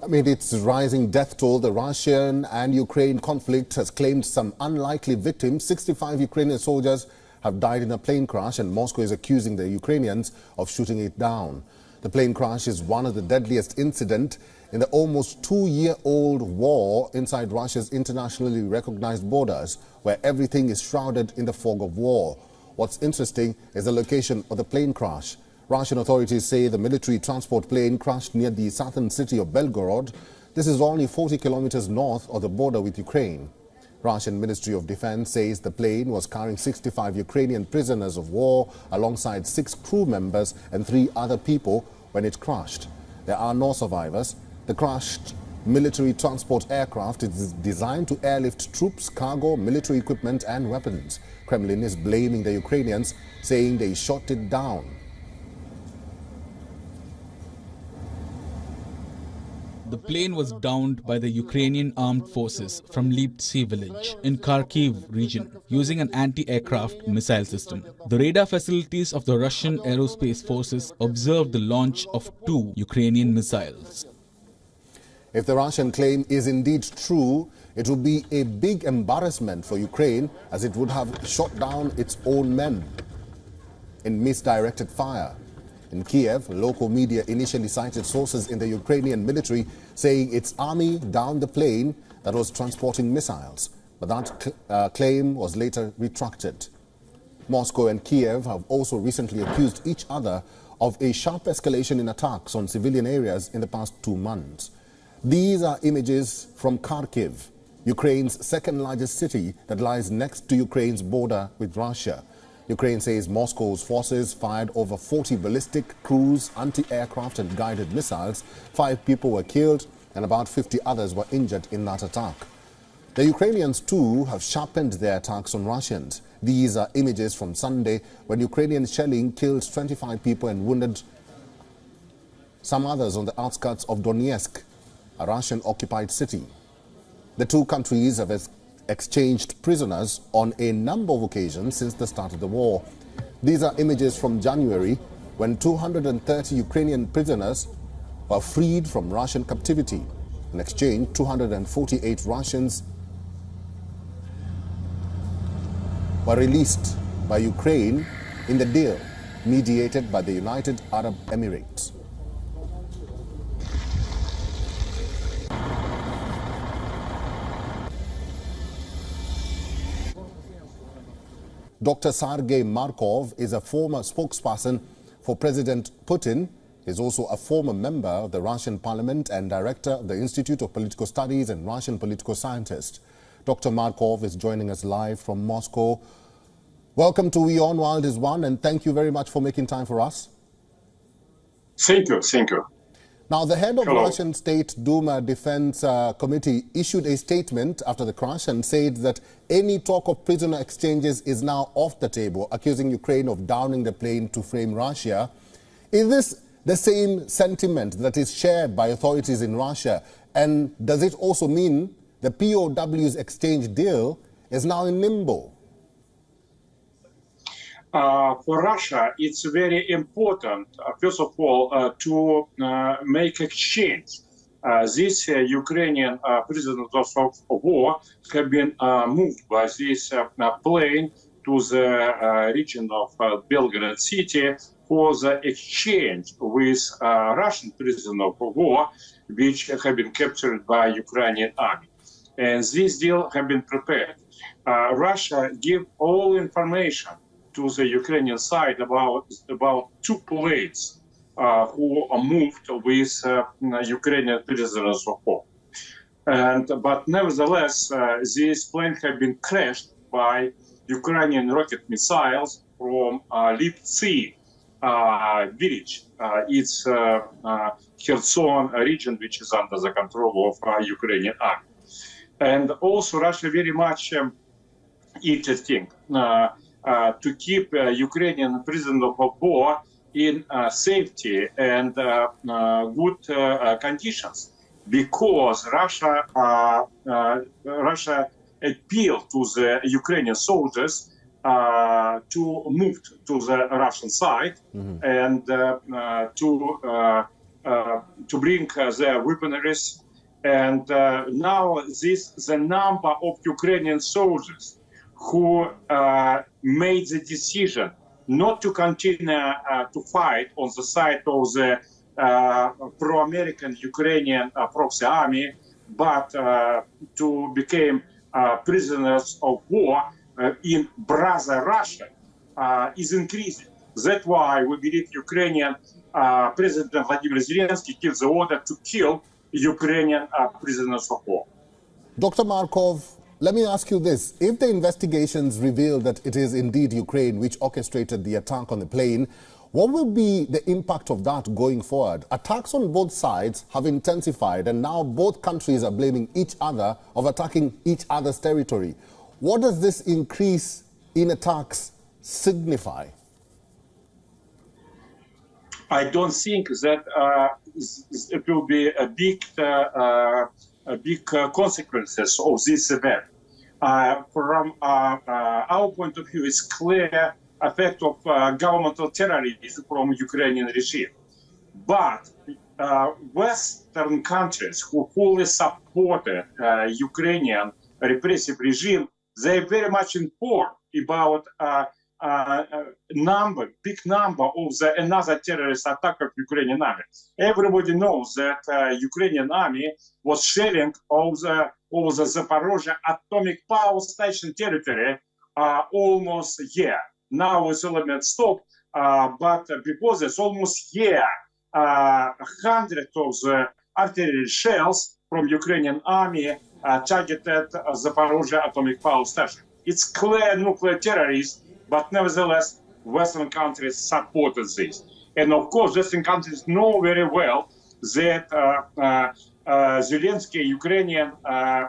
Amid its rising death toll, the Russian and Ukraine conflict has claimed some unlikely victims. 65 Ukrainian soldiers have died in a plane crash, and Moscow is accusing the Ukrainians of shooting it down. The plane crash is one of the deadliest incidents in the almost 2-year-old war inside Russia's internationally recognized borders, where everything is shrouded in the fog of war. What's interesting is the location of the plane crash. Russian authorities say the military transport plane crashed near the southern city of Belgorod. This is only 40 kilometers north of the border with Ukraine. Russian Ministry of Defense says the plane was carrying 65 Ukrainian prisoners of war alongside 6 crew members and 3 other people when it crashed. There are no survivors. The crashed military transport aircraft is designed to airlift troops, cargo, military equipment and weapons. Kremlin is blaming the Ukrainians, saying they shot it down. The plane was downed by the Ukrainian armed forces from Liptsi village in Kyiv region using an anti-aircraft missile system. The radar facilities of the Russian aerospace forces observed the launch of 2 Ukrainian missiles. If the Russian claim is indeed true, it would be a big embarrassment for Ukraine, as it would have shot down its own men in misdirected fire. In Kyiv, local media initially cited sources in the Ukrainian military saying its army downed the plane that was transporting missiles, but that claim was later retracted. Moscow and Kyiv have also recently accused each other of a sharp escalation in attacks on civilian areas in the past 2 months. These are images from Kharkiv, Ukraine's second-largest city that lies next to Ukraine's border with Russia. Ukraine says Moscow's forces fired over 40 ballistic, cruise, anti-aircraft and guided missiles. 5 people were killed and about 50 others were injured in that attack. The Ukrainians too have sharpened their attacks on Russians. These are images from Sunday when Ukrainian shelling killed 25 people and wounded some others on the outskirts of Donetsk, a Russian-occupied city. The 2 countries have exchanged prisoners on a number of occasions since the start of the war. These are images from January when 230 Ukrainian prisoners were freed from Russian captivity. In exchange, 248 Russians were released by Ukraine in the deal mediated by the United Arab Emirates. Dr. Sergei Markov is a former spokesperson for President Putin. He is also a former member of the Russian parliament and director of the Institute of Political Studies and Russian political scientist. Dr. Markov is joining us live from Moscow. Welcome to WION The World is One, and thank you very much for making time for us. Thank you. Thank you. Now, the head of Hello. Russian State Duma Defense Committee issued a statement after the crash and said that any talk of prisoner exchanges is now off the table, accusing Ukraine of downing the plane to frame Russia. Is this the same sentiment that is shared by authorities in Russia? And does it also mean the PoWs exchange deal is now in limbo? For Russia, it's very important, first of all, to make exchange. These Ukrainian prisoners of war have been moved by this plane to the region of Belgorod city for the exchange with Russian prisoners of war, which have been captured by Ukrainian army. And this deal have been prepared. Russia give all information to the Ukrainian side about 2 planes who are moved with Ukrainian prisoners of war. But nevertheless, these planes have been crashed by Ukrainian rocket missiles from Liptsi village. It's Kherson region, which is under the control of Ukrainian army. And also Russia very much interesting to keep Ukrainian prisoners of war in safety and good conditions, because Russia appealed to the Ukrainian soldiers to move to the Russian side and to to bring their weaponries. And now the number of Ukrainian soldiers who made the decision not to continue to fight on the side of the pro-American Ukrainian proxy army, but to become prisoners of war in brother Russia is increasing. That's why we believe Ukrainian President Vladimir Zelensky gives the order to kill Ukrainian prisoners of war. Dr. Markov, let me ask you this. If the investigations reveal that it is indeed Ukraine which orchestrated the attack on the plane, what will be the impact of that going forward? Attacks on both sides have intensified, and now both countries are blaming each other of attacking each other's territory. What does this increase in attacks signify? I don't think that it will be a big consequences of this event. From our point of view, it's clear effect of governmental terrorism from Ukrainian regime. But Western countries who fully supported Ukrainian repressive regime, they very much informed about big number of the another terrorist attack of Ukrainian army. Everybody knows that Ukrainian army was shelling over the Zaporozhye atomic power station territory almost a year. Now it's element stop, but before this almost year, hundreds of the artillery shells from Ukrainian army targeted Zaporozhye atomic power station. It's clear nuclear terrorism, but nevertheless, Western countries supported this. And of course, Western countries know very well that Zelensky Ukrainian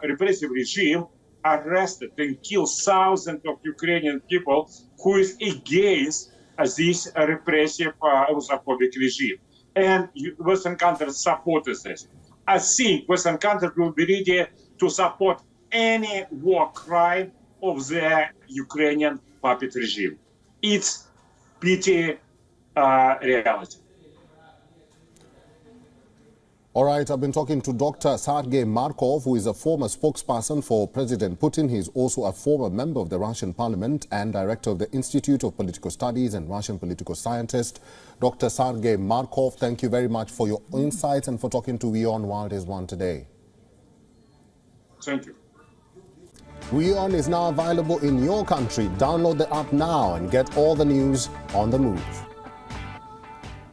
repressive regime arrested and killed thousands of Ukrainian people who is against this repressive Rusophobic regime. And Western countries supported this. I think Western countries will be ready to support any war crime of the Ukrainian puppet regime. It's pity reality. All right, I've been talking to Dr. Sergei Markov, who is a former spokesperson for President Putin. He's also a former member of the Russian parliament and director of the Institute of Political Studies and Russian political scientist. Dr. Sergei Markov, thank you very much for your insights and for talking to WION World is One today. Thank you. WION is now available in your country. Download the app now and get all the news on the move.